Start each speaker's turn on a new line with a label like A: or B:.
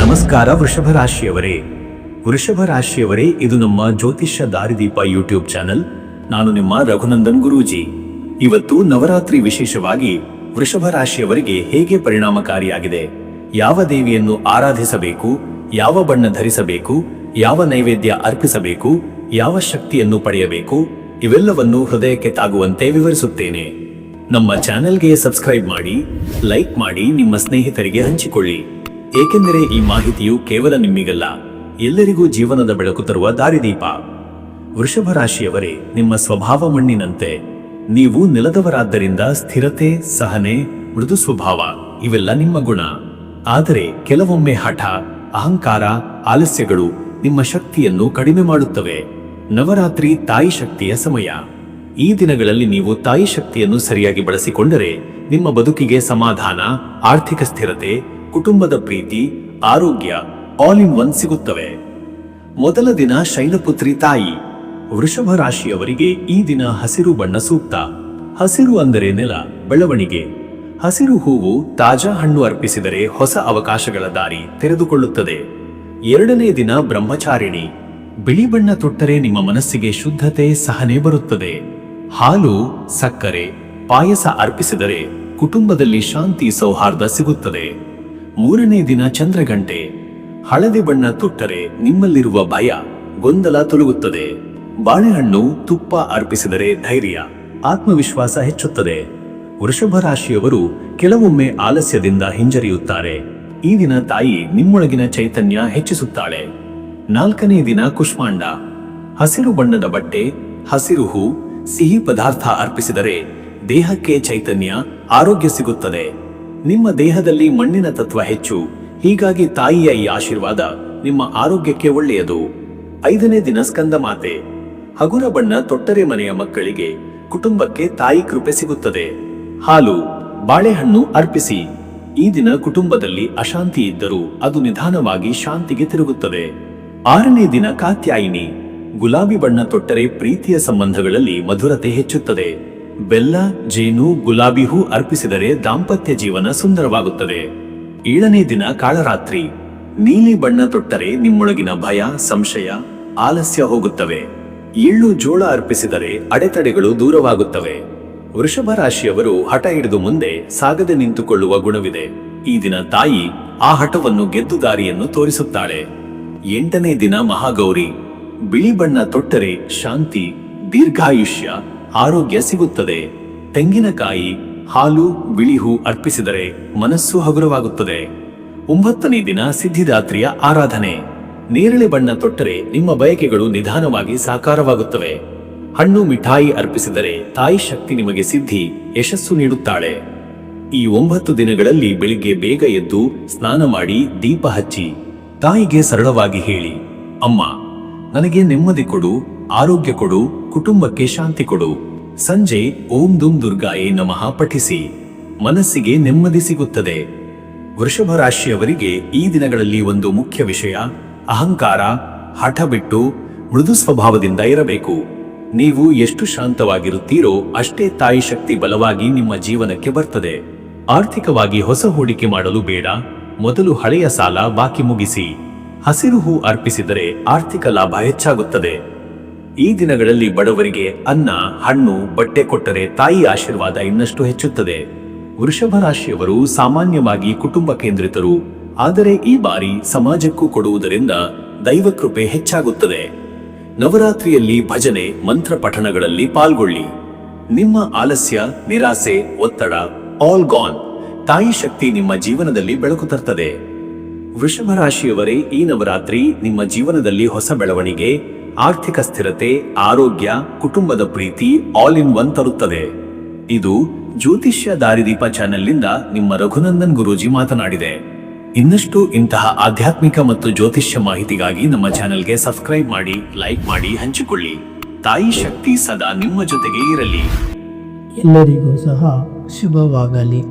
A: ನಮಸ್ಕಾರ ವೃಷಭ ರಾಶಿಯವರೇ, ಇದು ನಮ್ಮ ಜ್ಯೋತಿಷ್ಯ ದಾರಿದೀಪ ಯೂಟ್ಯೂಬ್ ಚಾನೆಲ್. ನಾನು ನಿಮ್ಮ ರಘುನಂದನ್ ಗುರೂಜಿ. ಇವತ್ತು ನವರಾತ್ರಿ ವಿಶೇಷವಾಗಿ ವೃಷಭ ರಾಶಿಯವರಿಗೆ ಹೇಗೆ ಪರಿಣಾಮಕಾರಿಯಾಗಿದೆ, ಯಾವ ದೇವಿಯನ್ನು ಆರಾಧಿಸಬೇಕು, ಯಾವ ಬಣ್ಣ ಧರಿಸಬೇಕು, ಯಾವ ನೈವೇದ್ಯ ಅರ್ಪಿಸಬೇಕು, ಯಾವ ಶಕ್ತಿಯನ್ನು ಪಡೆಯಬೇಕು, ಇವೆಲ್ಲವನ್ನು ಹೃದಯಕ್ಕೆ ತಾಗುವಂತೆ ವಿವರಿಸುತ್ತೇನೆ. ನಮ್ಮ ಚಾನೆಲ್ಗೆ ಸಬ್ಸ್ಕ್ರೈಬ್ ಮಾಡಿ, ಲೈಕ್ ಮಾಡಿ, ನಿಮ್ಮ ಸ್ನೇಹಿತರಿಗೆ ಹಂಚಿಕೊಳ್ಳಿ. ಏಕೆಂದರೆ ಈ ಮಾಹಿತಿಯು ಕೇವಲ ನಿಮ್ಮಿಗಲ್ಲ, ಎಲ್ಲರಿಗೂ ಜೀವನದ ಬೆಳಕು ತರುವ ದಾರಿದೀಪ. ವೃಷಭ ರಾಶಿಯವರೇ, ನಿಮ್ಮ ಸ್ವಭಾವ ಮಣ್ಣಿನಂತೆ. ನೀವು ನೆಲದವರಾದ್ದರಿಂದ ಸ್ಥಿರತೆ, ಸಹನೆ, ಮೃದು ಸ್ವಭಾವ ಇವೆಲ್ಲ ನಿಮ್ಮ ಗುಣ. ಆದರೆ ಕೆಲವೊಮ್ಮೆ ಹಠ, ಅಹಂಕಾರ, ಆಲಸ್ಯಗಳು ನಿಮ್ಮ ಶಕ್ತಿಯನ್ನು ಕಡಿಮೆ ಮಾಡುತ್ತವೆ. ನವರಾತ್ರಿ ತಾಯಿ ಶಕ್ತಿಯ ಸಮಯ. ಈ ದಿನಗಳಲ್ಲಿ ನೀವು ತಾಯಿ ಶಕ್ತಿಯನ್ನು ಸರಿಯಾಗಿ ಬಳಸಿಕೊಂಡರೆ ನಿಮ್ಮ ಬದುಕಿಗೆ ಸಮಾಧಾನ, ಆರ್ಥಿಕ ಸ್ಥಿರತೆ, ಕುಟುಂಬದ ಪ್ರೀತಿ, ಆರೋಗ್ಯ ಆಲ್ ಇನ್ ಒನ್ ಸಿಗುತ್ತವೆ. ಮೊದಲ ದಿನ ಶೈಲಪುತ್ರಿ ತಾಯಿ. ವೃಷಭ ರಾಶಿಯವರಿಗೆ ಈ ದಿನ ಹಸಿರು ಬಣ್ಣ ಸೂಕ್ತ. ಹಸಿರು ಅಂದರೆ ನೆಲ, ಬೆಳವಣಿಗೆ. ಹಸಿರು ಹೂವು, ತಾಜಾ ಹಣ್ಣು ಅರ್ಪಿಸಿದರೆ ಹೊಸ ಅವಕಾಶಗಳ ದಾರಿ ತೆರೆದುಕೊಳ್ಳುತ್ತದೆ. ಎರಡನೇ ದಿನ ಬ್ರಹ್ಮಚಾರಿಣಿ. ಬಿಳಿ ಬಣ್ಣ ತೊಟ್ಟರೆ ನಿಮ್ಮ ಮನಸ್ಸಿಗೆ ಶುದ್ಧತೆ, ಸಹನೆ ಬರುತ್ತದೆ. ಹಾಲು, ಸಕ್ಕರೆ, ಪಾಯಸ ಅರ್ಪಿಸಿದರೆ ಕುಟುಂಬದಲ್ಲಿ ಶಾಂತಿ, ಸೌಹಾರ್ದ ಸಿಗುತ್ತದೆ. ಮೂರನೇ ದಿನ ಚಂದ್ರಗಂಟೆ. ಹಳದಿ ಬಣ್ಣ ತೊಟ್ಟರೆ ನಿಮ್ಮಲ್ಲಿರುವ ಭಯ, ಗೊಂದಲ ತೊಲಗುತ್ತದೆ. ಬಾಳೆಹಣ್ಣು, ತುಪ್ಪ ಅರ್ಪಿಸಿದರೆ ಧೈರ್ಯ, ಆತ್ಮವಿಶ್ವಾಸ ಹೆಚ್ಚುತ್ತದೆ. ವೃಷಭ ರಾಶಿಯವರು ಕೆಲವೊಮ್ಮೆ ಆಲಸ್ಯದಿಂದ ಹಿಂಜರಿಯುತ್ತಾರೆ. ಈ ದಿನ ತಾಯಿ ನಿಮ್ಮೊಳಗಿನ ಚೈತನ್ಯ ಹೆಚ್ಚಿಸುತ್ತಾಳೆ. ನಾಲ್ಕನೇ ದಿನ ಕುಷ್ಮಾಂಡ. ಹಸಿರು ಬಣ್ಣದ ಬಟ್ಟೆ, ಹಸಿರು ಹೂ, ಸಿಹಿ ಪದಾರ್ಥ ಅರ್ಪಿಸಿದರೆ ದೇಹಕ್ಕೆ ಚೈತನ್ಯ, ಆರೋಗ್ಯ ಸಿಗುತ್ತದೆ. ನಿಮ್ಮ ದೇಹದಲ್ಲಿ ಮಣ್ಣಿನ ತತ್ವ ಹೆಚ್ಚು, ಹೀಗಾಗಿ ತಾಯಿಯ ಈ ಆಶೀರ್ವಾದ ನಿಮ್ಮ ಆರೋಗ್ಯಕ್ಕೆ ಒಳ್ಳೆಯದು. ಐದನೇ ದಿನ ಸ್ಕಂದ ಮಾತೆ. ಹಗುರ ಬಣ್ಣ ತೊಟ್ಟರೆ ಮನೆಯ ಮಕ್ಕಳಿಗೆ, ಕುಟುಂಬಕ್ಕೆ ತಾಯಿ ಕೃಪೆ ಸಿಗುತ್ತದೆ. ಹಾಲು, ಬಾಳೆಹಣ್ಣು ಅರ್ಪಿಸಿ. ಈ ದಿನ ಕುಟುಂಬದಲ್ಲಿ ಅಶಾಂತಿ ಇದ್ದರೂ ಅದು ನಿಧಾನವಾಗಿ ಶಾಂತಿಗೆ ತಿರುಗುತ್ತದೆ. ಆರನೇ ದಿನ ಕಾತ್ಯಾಯಿನಿ. ಗುಲಾಬಿ ಬಣ್ಣ ತೊಟ್ಟರೆ ಪ್ರೀತಿಯ ಸಂಬಂಧಗಳಲ್ಲಿ ಮಧುರತೆ ಹೆಚ್ಚುತ್ತದೆ. ಬೆಲ್ಲ, ಜೇನು, ಗುಲಾಬಿ ಹೂ ಅರ್ಪಿಸಿದರೆ ದಾಂಪತ್ಯ ಜೀವನ ಸುಂದರವಾಗುತ್ತದೆ. ಏಳನೇ ದಿನ ಕಾಳರಾತ್ರಿ. ನೀಲಿ ಬಣ್ಣ ತೊಟ್ಟರೆ ನಿಮ್ಮೊಳಗಿನ ಭಯ, ಸಂಶಯ, ಆಲಸ್ಯ ಹೋಗುತ್ತವೆ. ಎಳ್ಳು, ಜೋಳ ಅರ್ಪಿಸಿದರೆ ಅಡೆತಡೆಗಳು ದೂರವಾಗುತ್ತವೆ. ವೃಷಭ ರಾಶಿಯವರು ಹಠ ಹಿಡಿದು ಮುಂದೆ ಸಾಗದೆ ನಿಂತುಕೊಳ್ಳುವ ಗುಣವಿದೆ. ಈ ದಿನ ತಾಯಿ ಆ ಹಠವನ್ನು ಗೆದ್ದು ದಾರಿಯನ್ನು ತೋರಿಸುತ್ತಾಳೆ. ಎಂಟನೇ ದಿನ ಮಹಾಗೌರಿ. ಬಿಳಿ ಬಣ್ಣ ತೊಟ್ಟರೆ ಶಾಂತಿ, ದೀರ್ಘಾಯುಷ್ಯ, ಆರೋಗ್ಯ ಸಿಗುತ್ತದೆ. ತೆಂಗಿನಕಾಯಿ, ಹಾಲು, ಬಿಳಿ ಹೂ ಅರ್ಪಿಸಿದರೆ ಮನಸ್ಸು ಹಗುರವಾಗುತ್ತದೆ. ಒಂಬತ್ತನೇ ದಿನ ಸಿದ್ಧಿದಾತ್ರಿಯ ಆರಾಧನೆ. ನೇರಳೆ ಬಣ್ಣ ತೊಟ್ಟರೆ ನಿಮ್ಮ ಬಯಕೆಗಳು ನಿಧಾನವಾಗಿ ಸಾಕಾರವಾಗುತ್ತವೆ. ಹಣ್ಣು, ಮಿಠಾಯಿ ಅರ್ಪಿಸಿದರೆ ತಾಯಿ ಶಕ್ತಿ ನಿಮಗೆ ಸಿದ್ಧಿ, ಯಶಸ್ಸು ನೀಡುತ್ತಾಳೆ. ಈ 9 ದಿನಗಳಲ್ಲಿ ಬೆಳಿಗ್ಗೆ ಬೇಗ ಎದ್ದು ಸ್ನಾನ ಮಾಡಿ ದೀಪ ಹಚ್ಚಿ ತಾಯಿಗೆ ಸರಳವಾಗಿ ಹೇಳಿ, ಅಮ್ಮ, ನನಗೆ ನೆಮ್ಮದಿ ಕೊಡು, ಆರೋಗ್ಯ ಕೊಡು, ಕುಟುಂಬಕ್ಕೆ ಶಾಂತಿ ಕೊಡು. ಸಂಜೆ ಓಂ ದುಂ ದುರ್ಗಾಯೇ ನಮಃ ಪಠಿಸಿ. ಮನಸ್ಸಿಗೆ ನೆಮ್ಮದಿ ಸಿಗುತ್ತದೆ. ವೃಷಭ ರಾಶಿಯವರಿಗೆ ಈ ದಿನಗಳಲ್ಲಿ ಒಂದು ಮುಖ್ಯ ವಿಷಯ, ಅಹಂಕಾರ, ಹಠ ಬಿಟ್ಟು ಮೃದು ಸ್ವಭಾವದಿಂದ ಇರಬೇಕು. ನೀವು ಎಷ್ಟು ಶಾಂತವಾಗಿರುತ್ತೀರೋ ಅಷ್ಟೇ ತಾಯಿ ಶಕ್ತಿ ಬಲವಾಗಿ ನಿಮ್ಮ ಜೀವನಕ್ಕೆ ಬರ್ತದೆ. ಆರ್ಥಿಕವಾಗಿ ಹೊಸ ಹೂಡಿಕೆ ಮಾಡಲು ಬೇಡ, ಮೊದಲು ಹಳೆಯ ಸಾಲ ಬಾಕಿ ಮುಗಿಸಿ. ಹಸಿರು ಹೂ ಅರ್ಪಿಸಿದರೆ ಆರ್ಥಿಕ ಲಾಭ ಹೆಚ್ಚಾಗುತ್ತದೆ. ಈ ದಿನಗಳಲ್ಲಿ ಬಡವರಿಗೆ ಅನ್ನ, ಹಣ್ಣು, ಬಟ್ಟೆ ಕೊಟ್ಟರೆ ತಾಯಿ ಆಶೀರ್ವಾದ ಇನ್ನಷ್ಟು ಹೆಚ್ಚುತ್ತದೆ. ವೃಷಭ ರಾಶಿಯವರು ಸಾಮಾನ್ಯವಾಗಿ ಕುಟುಂಬ ಕೇಂದ್ರಿತರು, ಆದರೆ ಈ ಬಾರಿ ಸಮಾಜಕ್ಕೂ ಕೊಡುವುದರಿಂದ ದೈವಕೃಪೆ ಹೆಚ್ಚಾಗುತ್ತದೆ. ನವರಾತ್ರಿಯಲ್ಲಿ ಭಜನೆ, ಮಂತ್ರ ಪಠಣಗಳಲ್ಲಿ ಪಾಲ್ಗೊಳ್ಳಿ. ನಿಮ್ಮ ಆಲಸ್ಯ, ನಿರಾಸೆ, ಒತ್ತಡ ಆಲ್ ಗಾನ್. ತಾಯಿ ಶಕ್ತಿ ನಿಮ್ಮ ಜೀವನದಲ್ಲಿ ಬೆಳಕು ತರ್ತದೆ. ವೃಷಭ ರಾಶಿಯವರೇ, ಈ ನವರಾತ್ರಿ ನಿಮ್ಮ ಜೀವನದಲ್ಲಿ ಹೊಸ ಬೆಳವಣಿಗೆ, ಆರ್ಥಿಕ ಸ್ಥಿರತೆ, ಆರೋಗ್ಯ, ಕುಟುಂಬದ ಪ್ರೀತಿ ಆಲ್ ಇನ್ ಒನ್ ತರುತ್ತದೆ. ಇದು ಜ್ಯೋತಿಷ್ಯ ದಾರಿದೀಪ ಚಾನೆಲ್ನಿಂದ ನಿಮ್ಮ ರಘುನಂದನ್ ಗುರೂಜಿ ಮಾತನಾಡಿದೆ. ಇನ್ನಷ್ಟು ಇಂತಹ ಆಧ್ಯಾತ್ಮಿಕ ಮತ್ತು ಜ್ಯೋತಿಷ್ಯ ಮಾಹಿತಿಗಾಗಿ ನಮ್ಮ ಚಾನೆಲ್ಗೆ ಸಬ್ಸ್ಕ್ರೈಬ್ ಮಾಡಿ, ಲೈಕ್ ಮಾಡಿ, ಹಂಚಿಕೊಳ್ಳಿ. ತಾಯಿ ಶಕ್ತಿ ಸದಾ ನಿಮ್ಮ ಜೊತೆಗೆ ಇರಲಿ.
B: ಎಲ್ಲರಿಗೂ ಸಹ ಶುಭವಾಗಲಿ.